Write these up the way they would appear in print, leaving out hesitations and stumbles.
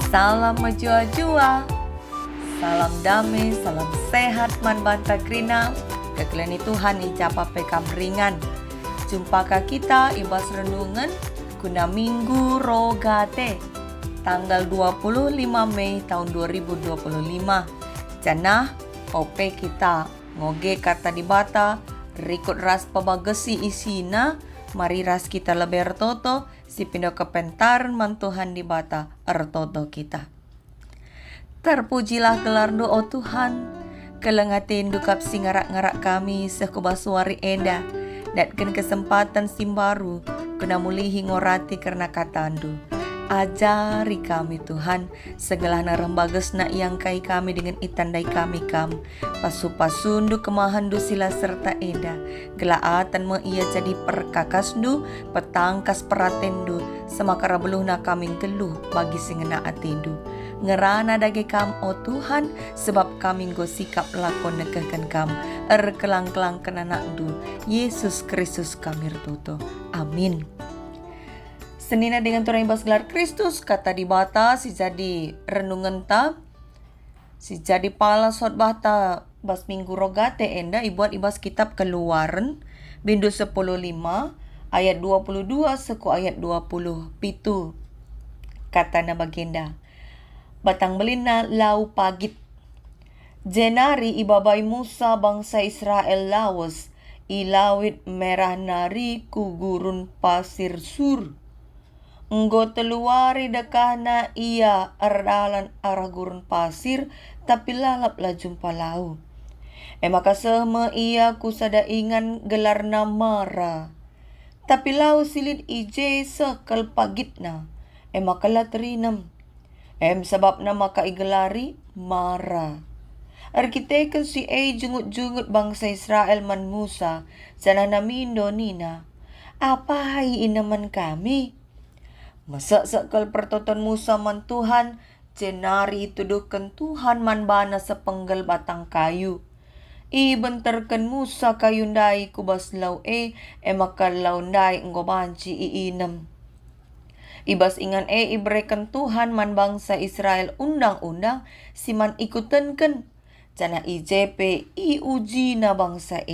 Salam menjua-jua, salam damai, salam sehat man banta krina. Kekalian Tuhan ijapa pekam ringan. Jumpakah kita ibas renungan guna minggu rogate tanggal 25 Mei tahun 2025. Janah ope kita ngoge kata di bata rikut ras pabagesi isina. Mari ras kita leber toto si pindo kepentaran mantuhan di bata ertoto kita. Terpujilah gelar doa Tuhan, kelengatin dukap singarak-ngarak kami sekubasuari enda, datkan kesempatan simbaru, kena mulihi ngorati karena katandu. Ajari kami Tuhan, segala narembages na yang kai kami dengan itandai kami kam, pasu-pasundu kemahandu sila serta enda, gelaatan me ia jadi perkakasdu, petangkas peratendu, semakara beluh na kami geluh bagi singena atindu. Ngerana dage kam o Tuhan, sebab kami go sikap lakon nekekan kam, kelang-kelang kenanakdu, Yesus Kristus kami rtuto. Amin. Senina dengan turang ibas gelar Kristus, kata di bata si jadi renungan ta, si jadi pala sot bata bas minggu rogate enda ibuat ibas kitab Keluaran bindu 10:5 ayat 22 seku ayat 20 pitu. Kata na bagenda, batang belina lau pagit. Jenari ibabai Musa bangsa Israel lawas, ilawit merah nari ku gurun pasir sur. Enggo teluari dekahna ia ardalan arah gurun pasir, tapi lalap lah jumpa lau. Maka sehme ia kusada ingan gelarna Mara. Tapi lau silit ije sekal pagitna. Maka lah terinam. Sebab nama ka igelari Mara. Arkiteken si jungut-jungut bangsa Israel man Musa, sana namindo nina. Apa hai inaman kami? Masak-sakal pertoton Musa man Tuhan, jenari tuduhkan Tuhan man bana sepenggal batang kayu. Benterkan Musa kayundai kubas lau maka laundai enggo banci iinem. Ibas ingan ibrekan Tuhan man bangsa Israel undang-undang siman ikutenken. Jana IJP uji na bangsa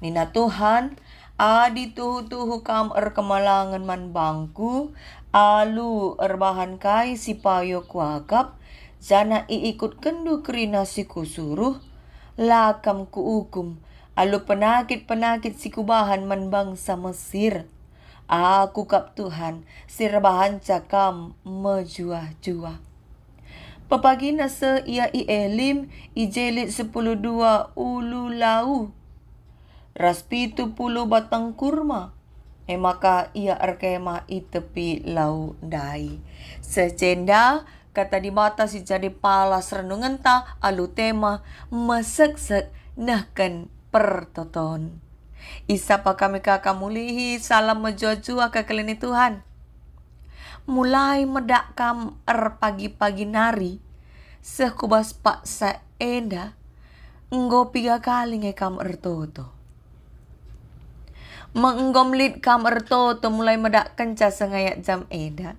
Nina Tuhan, adi tuhu-tuhu kam kemalangan man bangku, alu erbahan kai si payo kuagap, jana ikut kendu kerina si kusuruh, lakam ku ukum, alu penakit-penakit si kubahan man bangsa Mesir. Aku kap Tuhan, si rebahan cakam mejuah-juah. Papagina se ia Elim, ijelit 10:2 ulu lau. Raspitu 10 batang kurma. Maka ia arkema tepi lau dai. Secenda kata di mata si jadi palas renungan ta alu tema mesek-sek nahkan pertoton. Isapa kami kakamulihi salam menjua-jua kekelini Tuhan. Mulai medakam pagi-pagi nari sekubas paksa enda enggo 3 kali ngekam ertoto. Menggomlit kam ertoto mulai medak kenca sengayak jam eda.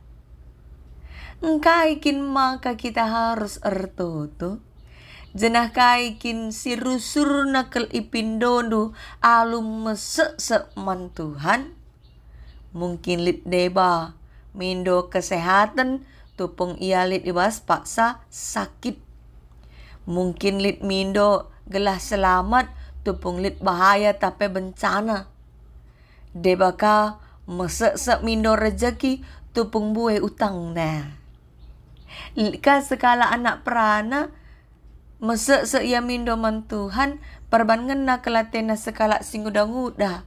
Engkaikin maka kita harus ertoto. Jenah kaikin si rusur nakel ipindondo alum mesek-sek man Tuhan. Mungkin lit deba mindo kesehatan tupung ia lit ibas paksa sakit. Mungkin lit mindo gelah selamat tupung lit bahaya tapi bencana. Debaka mesek-sek mindo rejeki tupung buai utang na. Lika sekala anak perana mesek-sek ia mindo man Tuhan perban ngena kelatena sekala singuda-nguda.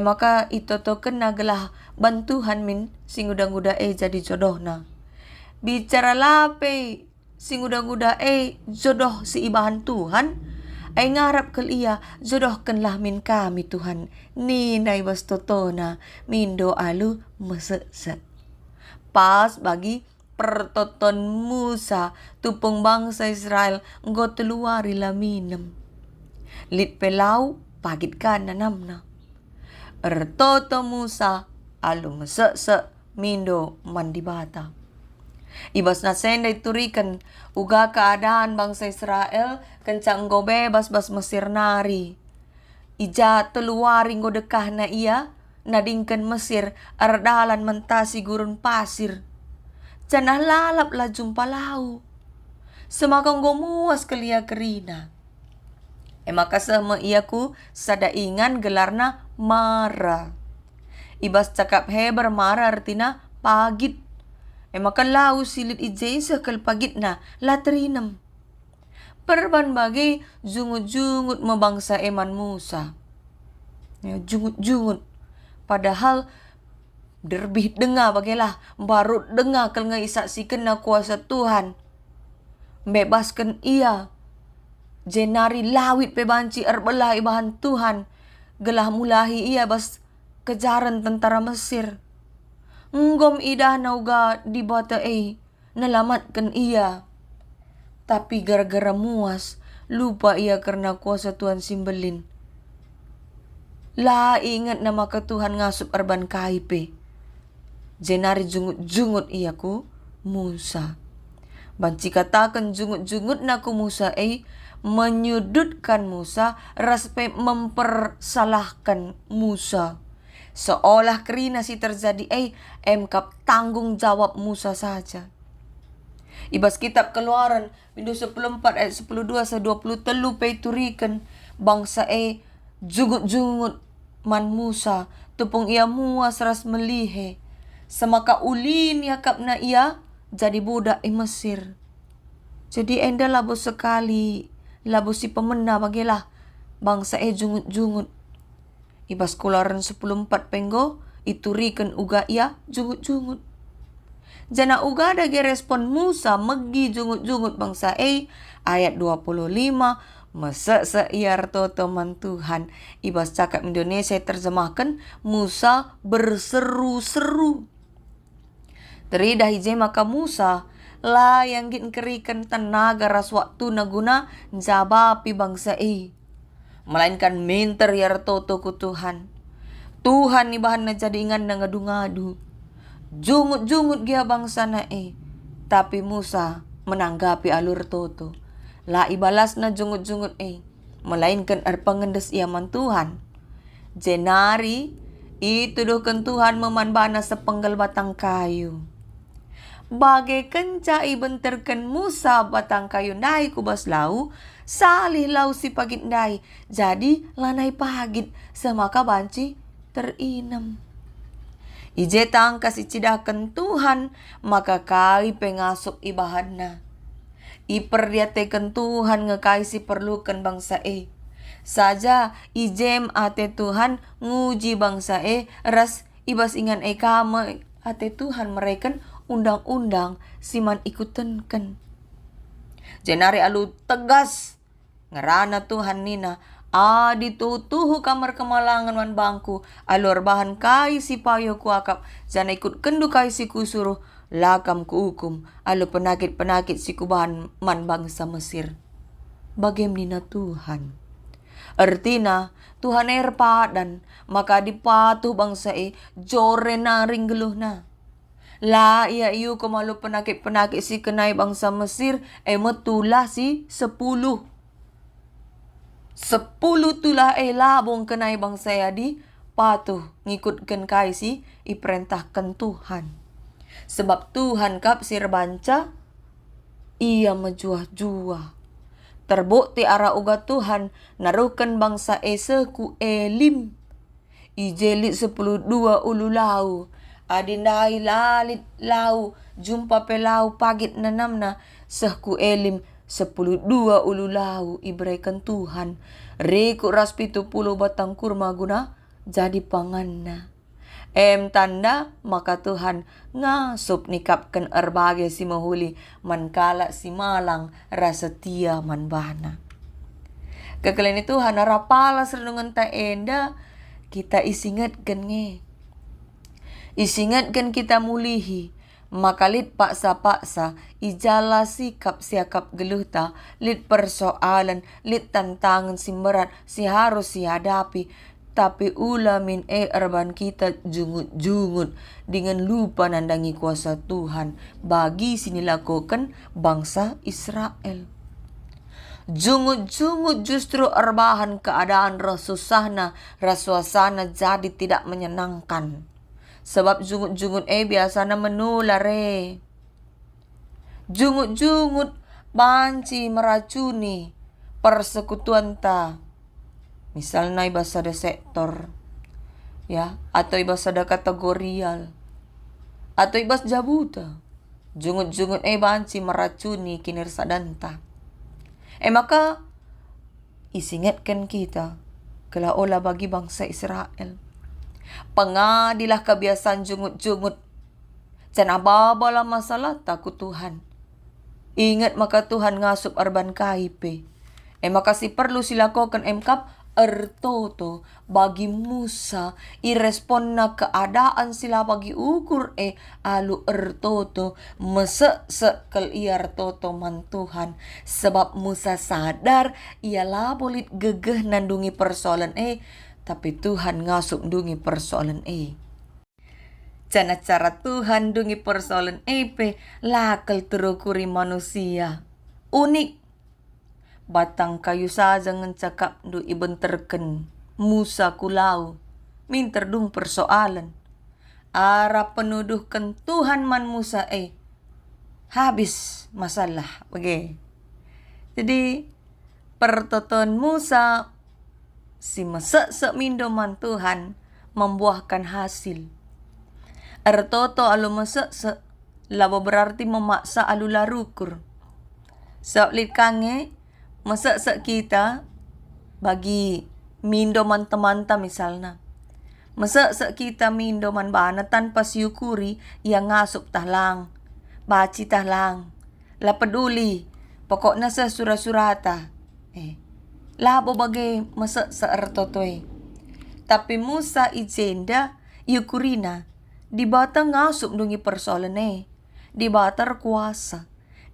Maka itu to kena gelah bantuhan min singuda-nguda jadi jodohna. Bicara lape singuda-nguda jodoh si ibahan Tuhan. Ngarap kel ia jodohkanlah min kami Tuhan. Ninai bas totona mindo alu mesek-sek. Pas bagi pertoton Musa tupung bangsa Israel enggo teluari laminem. Lit pelau pagit kana namna. Ertoto Musa alu mesek-sek mindo mandibata. Ibas na senda iturikan uga keadaan bangsa Israel kencang go bebas bas Mesir nari. Ija teluari go dekah na ia nadingkan Mesir ardalan mentasi gurun pasir. Canah lalap lah jumpa lau. Semakang go muas kelia kerina. Maka sama iaku sada ingan gelarna Mara. Ibas cakap heber Mara artina pagit. Maka lau silit ijay sekal pagit na latrinem. Perban bagi jungut-jungut mebangsa eman Musa. Ya, jungut-jungut. Padahal derbih dengar bagilah. Baru dengar kalau ngaisaksikan na kuasa Tuhan. Bebaskan ia. Jenari lawit pebanci erbelah ibahan Tuhan. Gelah mulahi ia bas kejaran tentara Mesir. Nggom idah nauga di bata nelamatkan ia. Tapi gara-gara muas, lupa ia karena kuasa Tuhan simbelin. Lah ingat nama ke Tuhan ngasup erban kaipe. Jenari jungut-jungut iaku Musa. Banci katakan jungut-jungut naku Musa menyudutkan Musa, raspe mempersalahkan Musa. Seolah kerina si terjadi emkap tanggung jawab Musa saja. Ibas kitab Keluaran Windu 14 ayat 12-23 turikan bangsa jungut-jungut man Musa tupung ia muas ras melihe. Semaka ulin yakap na ia jadi budak Mesir. Jadi enda labu sekali. Labu si pemena bagilah bangsa jungut-jungut. Ibas Keluaran 14 penggo iturikan uga ia jungut-jungut. Jana uga ada respon Musa megi jungut-jungut bangsa ayat 25 mese iar to teman Tuhan. Ibas cakap Indonesia terjemahkan Musa berseru-seru. Teridah hije maka Musa lah yang gin kerikan tenaga ras waktu naguna jabapi bangsa melainkan minter yar toto ku Tuhan. Tuhan ibahan na jadi ingan na ngadu-ngadu. Jungut-jungut gia bangsa na tapi Musa menanggapi alur toto. Lah ibalas na jungut-jungut melainkan pengendes iaman Tuhan. Jenari ituduhkan Tuhan memanbana sepenggal batang kayu. Bagai kenca ibenterkan Musa batang kayu ndai kubas lau, salih lau si pagit ndai, jadi lanai pagit semaka banci terinem. Ije tangkas icidakan Tuhan, maka kai pengasuk ibahana. Iperdiatekan Tuhan ngekai si perlukan bangsa saja ijem ate Tuhan nguji bangsa ras ibas ingan kama ate Tuhan mereka undang-undang siman ikutenkan. Jenari alu tegas ngerana Tuhan nina ditutuhu kamar kemalangan wan bangku alur bahan kai si payo ku akap jana ikut kendu kai si kusuruh lakam ku hukum alu penakit-penakit si kubahan man bangsa Mesir. Bagaimana Tuhan? Artina Tuhan erpadan maka dipatuh bangsa jore naring geluh na. La iya iyo kemalu penakit-penakit si kenai bangsa Mesir metulah si 10 tulah labong kenai bangsa di patuh ngikutkan kai si iperintahkan Tuhan. Sebab Tuhan kap sir banca ia mejuah-juah. Terbukti arah uga Tuhan naruhkan bangsa seku elim. Ijelit 10 dua ulu lau. Adindai lalit lau jumpa pelau pagit nanamna sehku elim 10 dua ulu lau iberikan Tuhan reku ras 70 batang kurma guna jadi panganna. Tanda maka Tuhan ngasup nikapkan erbagai si mahuli mankala si malang rasa tia manbana. Kekalian Tuhan harapala serenungan ta enda kita isingatkan Isingatkan kita mulihi, maka lit paksa-paksa, ijala sikap siakap geluhta, lit persoalan, lit tantangan si berat, si harus si hadapi. Tapi ulamin erban kita jungut-jungut dengan lupa nandangi kuasa Tuhan bagi sinilakukan bangsa Israel. Jungut-jungut justru erbahan keadaan rasuasana jadi tidak menyenangkan. Sebab jungut-jungut biasanya menular Jungut-jungut banci meracuni persekutuan ta. Misalnya ibas ada sektor, ya, atau ibas ada kategorial, atau ibas jabuta. Jungut-jungut banci meracuni kinerja danta. Maka isingatkan kita kala ola bagi bangsa Israel. Pengadilah kebiasaan jungut-jungut. Jangan ababala masalah takut Tuhan. Ingat maka Tuhan ngasup arban KIP. Maka si perlu silakukan emkap ertoto bagi Musa irespon na keadaan sila bagi ukur alu ertoto mesek kel iar toto man Tuhan. Sebab Musa sadar ialah bolit gegeh nandungi persoalan tapi Tuhan ngasup dungi persoalan cara Tuhan dungi persoalan lakal terukuri manusia. Unik. Batang kayu saja ngencakap du ibenterken Musa kulau. Minter dung persoalan. Arah penuduhkan Tuhan man Musa habis masalah. Oke. Jadi pertoton Musa si mesek mindoman Tuhan membuahkan hasil. Ertoto alu mesek labo berarti memaksa alu larukur. Soalit kange mesek kita bagi mindoman teman-teman misalnya. Mesek kita mindoman bana tanpa siukuri yang ngasup tahlang. Baci tahlang. La peduli. Pokoknya sesurat-surata. Labo bagai mesek ertoto Tapi Musa ijenda yukurina. Di bata ngasup dungi persoalan di bata kuasa.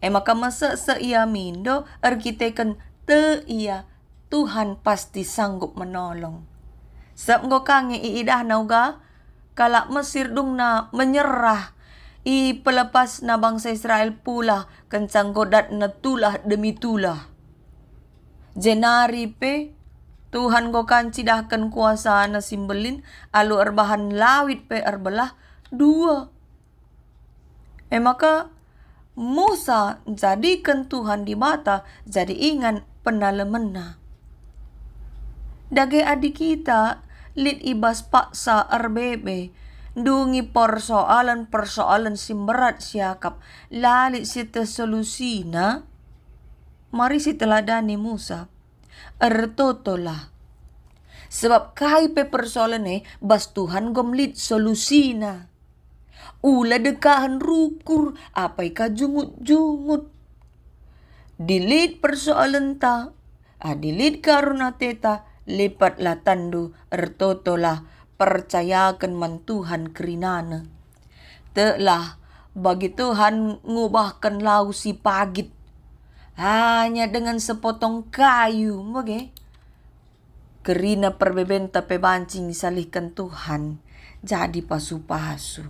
Maka masa ia mindo arkiteken ia Tuhan pasti sanggup menolong. Sebab ngokange iidah nauga kalak Mesir dung na menyerah pelepas na bangsa Israel pula kencang godat na tulah demi tulah. Jenari Tuhan gokan cidahkan kuasa na simbelin alu erbahan lawit erbelah dua. Maka Musa jadikan Tuhan di mata jadi ingat penalemena. Dage adik kita lit ibas paksa RBB dungi persoalan simberat siakap lalit sita solusina. Mari si teladani Musa ertotolah. Sebab kai persoalan bas Tuhan gomlit solusina. Ula dekahan rukur apai ka jungut-jungut. Dilit persoalan ta. Dilit karuna teta lipatlah tandu ertotolah percayakan man Tuhan kerinana. Telah bagi Tuhan ngubahkan lau si pagit. Hanya dengan sepotong kayu. Kerina perbebenta pebancing disalihkan Tuhan. Jadi pasu-pasu.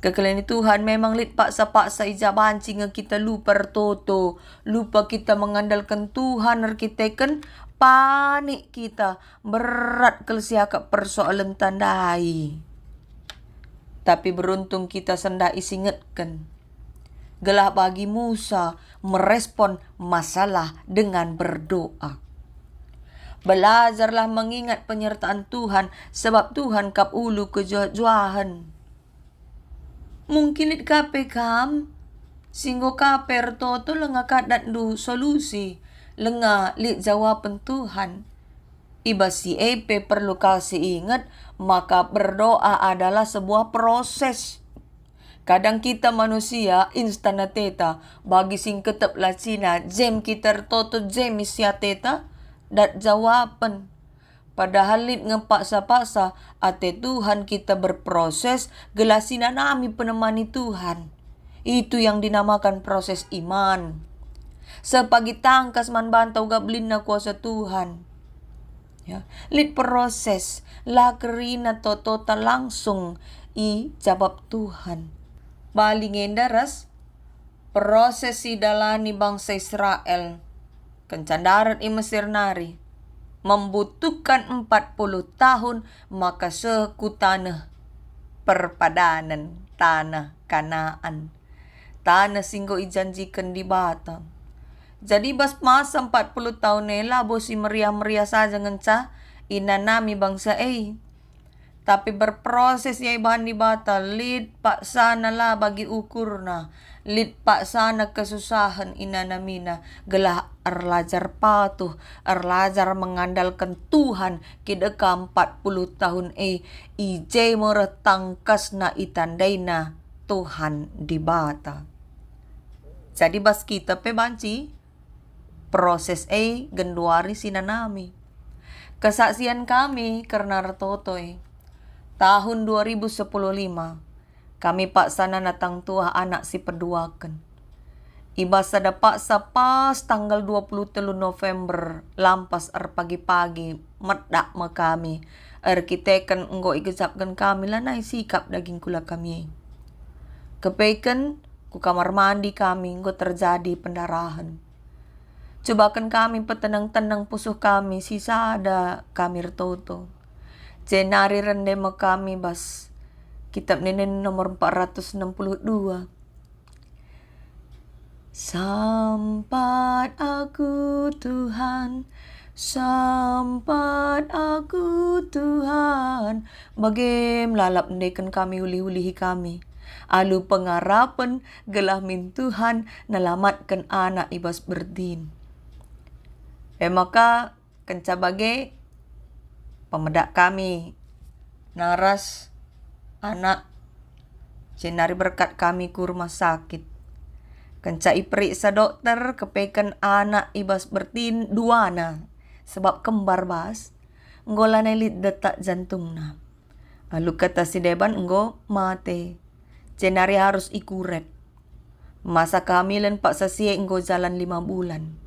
Kekalian Tuhan memang lit paksa-paksa ijabancing kita lupa ertoto. Lupa kita mengandalkan Tuhan arkiteken. Panik kita. Berat kelsiakap persoalan tandai. Tapi beruntung kita sendai singetkan. Gelah bagi Musa merespon masalah dengan berdoa. Belajarlah mengingat penyertaan Tuhan sebab Tuhan kap ulu kejuahan. Mungkin it kape kam singgo kape ertoto lenga kadat du solusi lenga lit jawaban Tuhan. Iba si perlu kasih ingat maka berdoa adalah sebuah proses. Kadang kita manusia instan teta bagi sing ketep la Cina jem kita ertoto jem isya teta dat jawaban. Padahal lit ngepaksa-paksa ate Tuhan kita berproses gelasina nami penemani Tuhan. Itu yang dinamakan proses iman. Sepagi tangkas man bantau gablin na kuasa Tuhan. Ya, lit proses la kerina toto langsung i jawab Tuhan. Baling endaras proses si dalani bangsa Israel kencandaran i Mesir nari membutuhkan 40 tahun maka seku tanah perpadanan tanah Kanaan. Tanah singgo ijanjikan di Batam. Jadi bas masa 40 tahun nela bosi meriah-meriah saja ngenca inanami bangsa Tapi berproses ya ibahan di bata lid pak sana lah bagi ukurna. Lid pak sana kesusahan inanamina gelah erlajar patuh, erlajar mengandalkan Tuhan kideka 40 tahun ije meretangkas na itandaina Tuhan di bata. Jadi bas kita pe banci proses genduari sinanami. Kesaksian kami karena retotoy. Tahun 2015 kami paksana natang tua anak si peduakan. Iba sada paksa pas tanggal 23 November lampas pagi-pagi medak me kami. Kitekan enggo igezapkan kami lanai sikap daging kula kami. Kepeikan ku kamar mandi kami enggo terjadi pendarahan. Cobakan kami petenang-tenang pusuh kami sisa ada kami retoto. Jenari rendema kami bas kitab nenen nomor 462. Sampat aku Tuhan, sampat aku Tuhan, bagem lalap ndekan kami uli-ulihi kami. Alu pengarapan gelah min Tuhan nalamatkan anak ibas berdin. Maka kenca bage pemedak kami naras anak jenari berkat kami ke rumah sakit. Kenca iperiksa dokter kepekan anak ibas bertin duana sebab kembar bas nggola nelit detak jantungna. Lalu kata si Deban enggo mate. Jenari harus ikuret. Masa kehamilan pak sasie enggo jalan 5 bulan.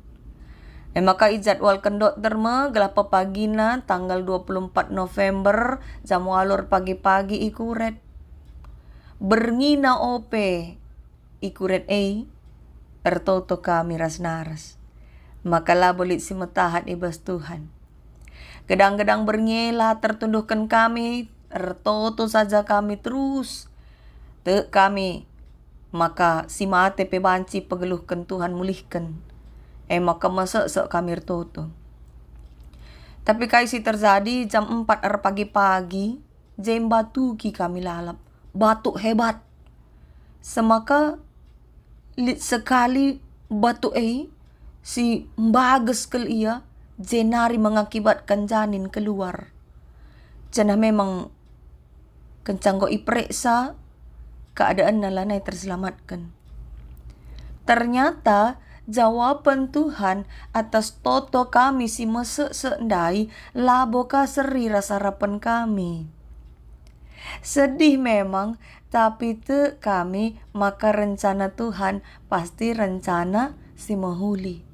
Maka ijadwalkan dokter gelah pepagina tanggal 24 November jam walur pagi-pagi ikuret. Berngina ope ikuret ertoto kami ras naras. Maka lah bolit si metahat ibas Tuhan. Gedang-gedang berngela tertunduhkan kami ertoto saja kami terus. Te kami maka si mate pe banci pegeluhkan Tuhan mulihkan. Maka masak kami retoto. Tapi kaisi terjadi jam 4 pagi-pagi, jam batu ki kami lalap. Batuk hebat. Semaka lit sekali batuk si bagus kel ia, jenari mengakibatkan janin keluar. Jana memang kencanggo iperiksa, keadaan nalanai terselamatkan. Ternyata jawaban Tuhan atas toto kami si mesek seendai laboka seri rasa harapan kami. Sedih memang, tapi te kami maka rencana Tuhan pasti rencana si mahuli.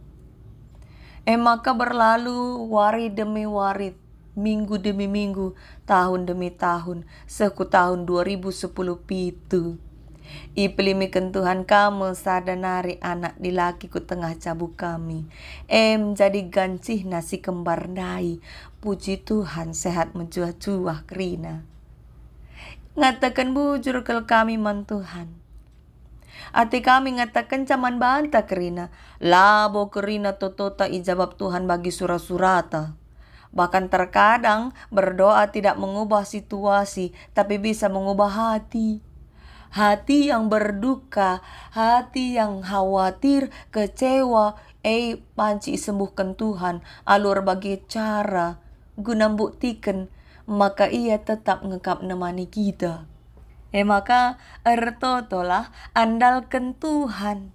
Maka berlalu wari demi wari, minggu demi minggu, tahun demi tahun, seku tahun 2010 pitu. Ipelimikan Tuhan kamu sadanari anak dilaki ku tengah cabuk kami. Jadi gancih nasi kembar dai. Puji Tuhan sehat menjuah-juah kerina. Ngatakan bujur kel kami man Tuhan. Ati kami ngatakan caman banta kerina. Labo kerina totota ijabab Tuhan bagi surah-surata. Bahkan terkadang berdoa tidak mengubah situasi, tapi bisa mengubah hati. Hati yang berduka, hati yang khawatir, kecewa, panci sembuhkan Tuhan, alur bagi cara, guna buktikan, maka ia tetap ngekap nemani kita. Maka ertotolah andalkan Tuhan.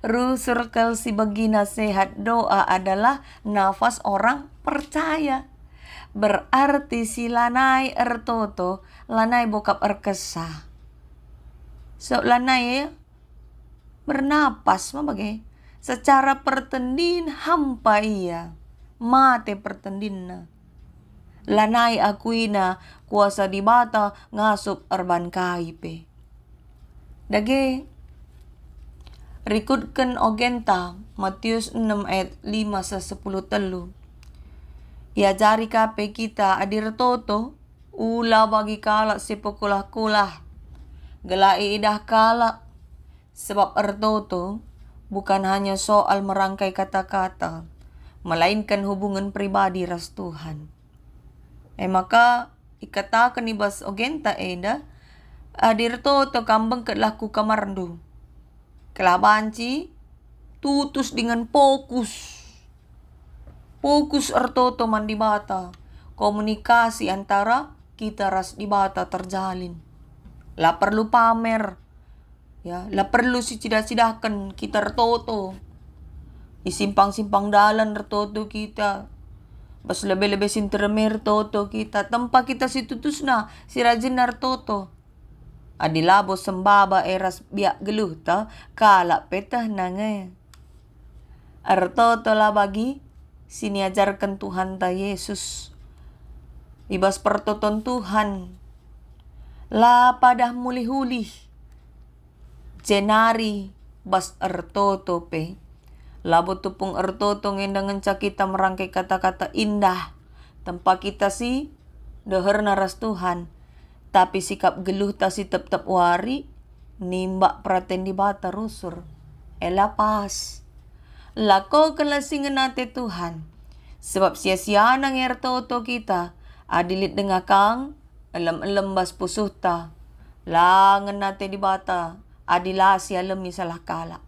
Rusurkel si bagi nasihat doa adalah nafas orang percaya. Berarti si lanai ertoto, lanai bokap erkesah. So lanai bernapas secara pertendin hampa ia mate pertendinna. Lanai akuina kuasa di bata ngasup arban kaipe. Dage rikutken ogenta Matius 6 ayat 5 sa 10 telu. Iajari kape kita adir toto ula bagi kala sipukulah-kulah. Gelai idah kala sebab ertoto bukan hanya soal merangkai kata-kata, melainkan hubungan pribadi ras Tuhan. Maka ikatakan ibas ogenta eda adir toto kambang ketlaku kamardu. Kelabanci tutus dengan fokus. Fokus ertoto man di bata. Komunikasi antara kita ras di bata terjalin. La perlu pamer. Ya, la perlu sicidah-cidahkan kita ertoto. Isimpang-simpang dalan ertoto kita. Bas lebih-lebih sintermer ertoto kita. Tempat kita situtus na si rajin ertoto. Adilabo sembaba eras biak geluh ta kala petah nange. Ertoto la bagi sini ajarkan Tuhan ta Yesus. Ibas pertoton Tuhan. La padah mulih-hulih. Jenari bas ertoto pe. Labo tupung ertoto ngendangan kita merangkai kata-kata indah. Tempat kita si deher naras Tuhan. Tapi sikap geluh ta si tep-tep wari. Nimba praten di bata rusur. Ela pas. Lako kelasingan nate Tuhan. Sebab sia-sia nang ertoto kita. Adilit dengakang. Alam-alam bas pusuh ta. Langan nate di bata. Adila si alami salah kala.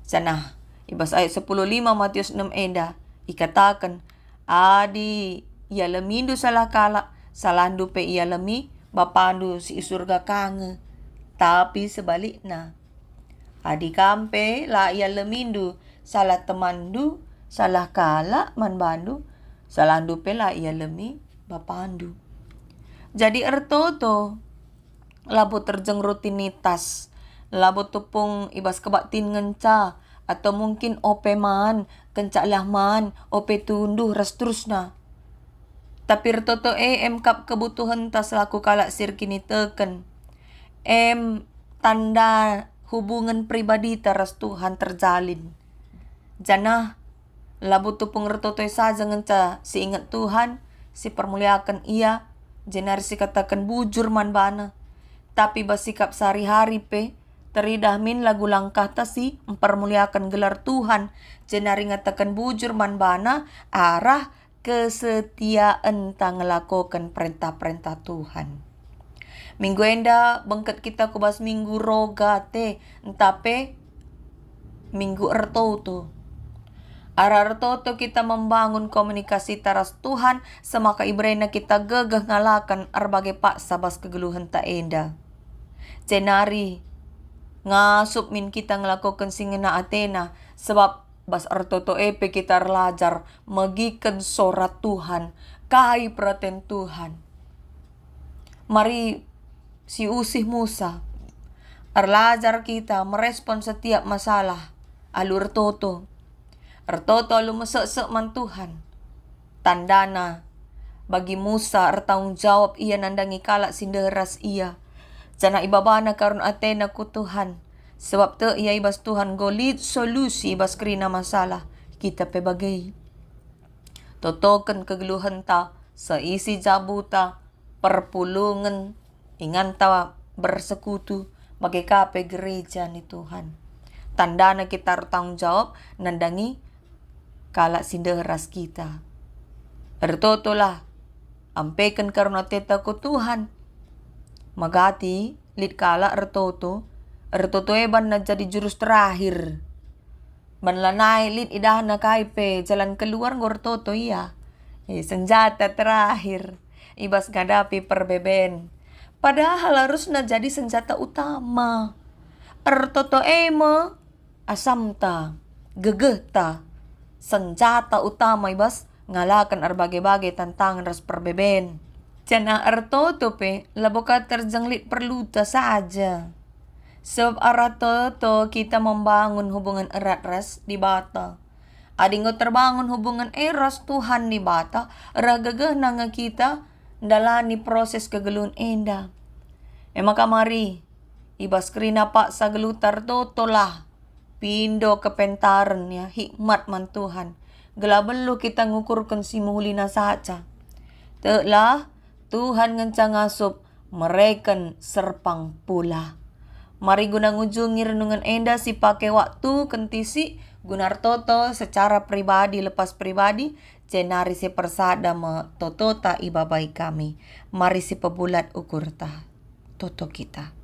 Sana. Ibas ayat 10:5 Matius 6 eda. Ikatakan. Adi ialamindu salah kala. Salandu pe ialami. Bapandu si surga kange. Tapi sebaliknya. Adi kampe la ialamindu. Salah temandu, salah kala man bandu, salandu pela ia lemi bapandu. Jadi ertoto labo terjeng rutinitas, labo tupung ibas kebatin ngenca, atau mungkin ope man, kencak lahman, ope tunduh ras terusna. Tapi ertoto kap kebutuhan tas laku kalak sir kini teken. Tanda hubungan pribadi teras Tuhan terjalin. Janah labu tupung ertoto saja ngenca si ingat Tuhan, si permuliakan ia, jenar si katakan bujur man bana. Tapi basikap sehari-hari pe, teridah min lagu langkah ta si mempermuliakan gelar Tuhan, jenari ngatakan bujur man bana, arah kesetiaan tang ngelakokan perintah-perintah Tuhan. Minggu enda bengket kita kubas minggu roga te, entape minggu ertoto. Arartoto kita membangun komunikasi taras Tuhan, semaka ibrena kita gegah ngalakan arbagai paksa bas kegeluhan ta enda. Jenari ngasup min kita ngelakukan singena Athena, sebab bas artoto epe kita relajar magikan sorat Tuhan, kai praten Tuhan. Mari si usih Musa, arlajar kita merespon setiap masalah, alur toto. Ertoto alu mesek-sek man Tuhan. Tandana bagi Musa ertanggung jawab ia nandangi kalak sinderas ia. Jana ibabana karun Athena ku Tuhan. Sebab te ia ibas Tuhan golit solusi ibas kerina masalah. Kita pe bagai. Totoken kegeluhan ta. Seisi jabuta. Perpulungan. Ingan ta bersekutu. Bagai kape gereja ni Tuhan. Tandana kita ertanggung jawab nandangi kalak sinderas kita. Ertotolah. Ampekan karuna teta ku Tuhan. Magati lit kala ertoto. Ertoto eban na jadi jurus terakhir. Banlanai lit idah na kaipe. Jalan keluar ngortoto iya. Senjata terakhir. Ibas ngadapi perbeben. Padahal harus na jadi senjata utama. Ertoto ema asamta. Gegehta. Senjata utama ibas ngalakan arbagai-bagai tantangan ras perbeben. Jana ertoto pe laboka terjenglit perluta saja. Sebab aratoto kita membangun hubungan erat ras di bata. Adingo terbangun hubungan eras Tuhan ni bata, ragagah na nga kita, dalani proses kegelun enda. Maka mari, ibas krina pa sa gelutar totolah, pindo kepentaran ya, hikmat man Tuhan. Gelabelo kita ngukurkan si muli na saca. Telah, Tuhan ngencang asup, mereken serpang pula. Mari guna ngunjungi renungan enda si pakai waktu kentisi gunar toto secara pribadi lepas pribadi cenari si persada me totota ibabai kami. Mari si pebulat ukur ta toto kita.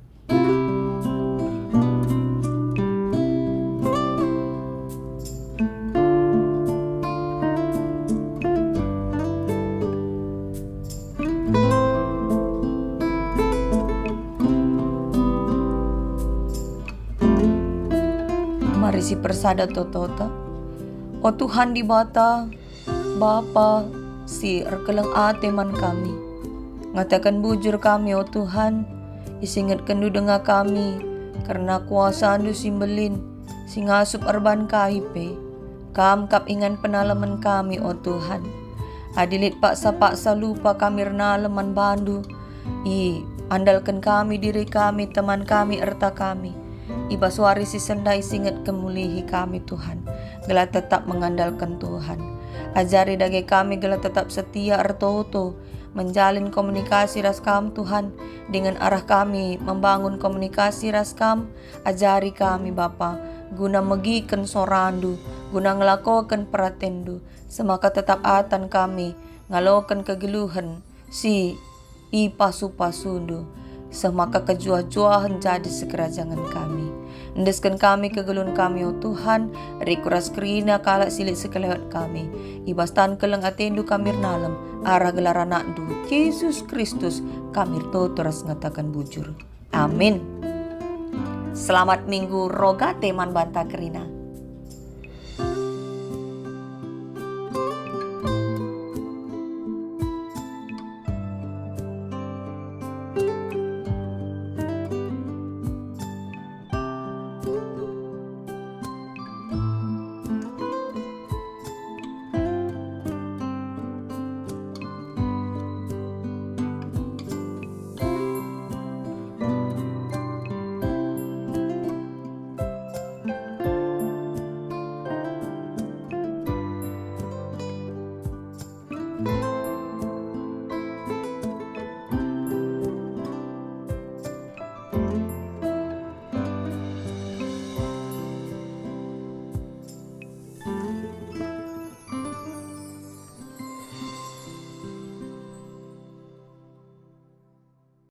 Mari si persada totota. O Tuhan di bata, Bapa, si rekelang ate man kami. Ngatakan bujur kami, o Tuhan, isingat kendu denga kami, karena kuasa andu simbelin, singasup arban kaipe. Kam kap ingan penalaman kami, o Tuhan. Adilit paksa lupa kami renalaman bandu. Andalkan kami, diri kami, teman kami, erta kami. Ibaswari si sendai singat kemulihi kami Tuhan. Gela tetap mengandalkan Tuhan. Ajari dage kami gela tetap setia ertoto. Menjalin komunikasi raskam Tuhan. Dengan arah kami membangun komunikasi raskam. Ajari kami Bapa. Guna megikan sorandu. Guna ngelakokan peratendu. Semaka tetap atan kami. Ngalokan kegeluhan. Si ipasu-pasundu. Semaka kejuah-juahan jadi sekerajangan kami. Endeskan kami kegelun kami, o Tuhan. Rikuras kerina kalak silik sekelewat kami. Ibastan keleng atendu kamir nalam. Arah gelar anakdu Yesus Kristus. Kamir totoras ngatakan bujur. Amin. Selamat minggu roga teman banta kerina.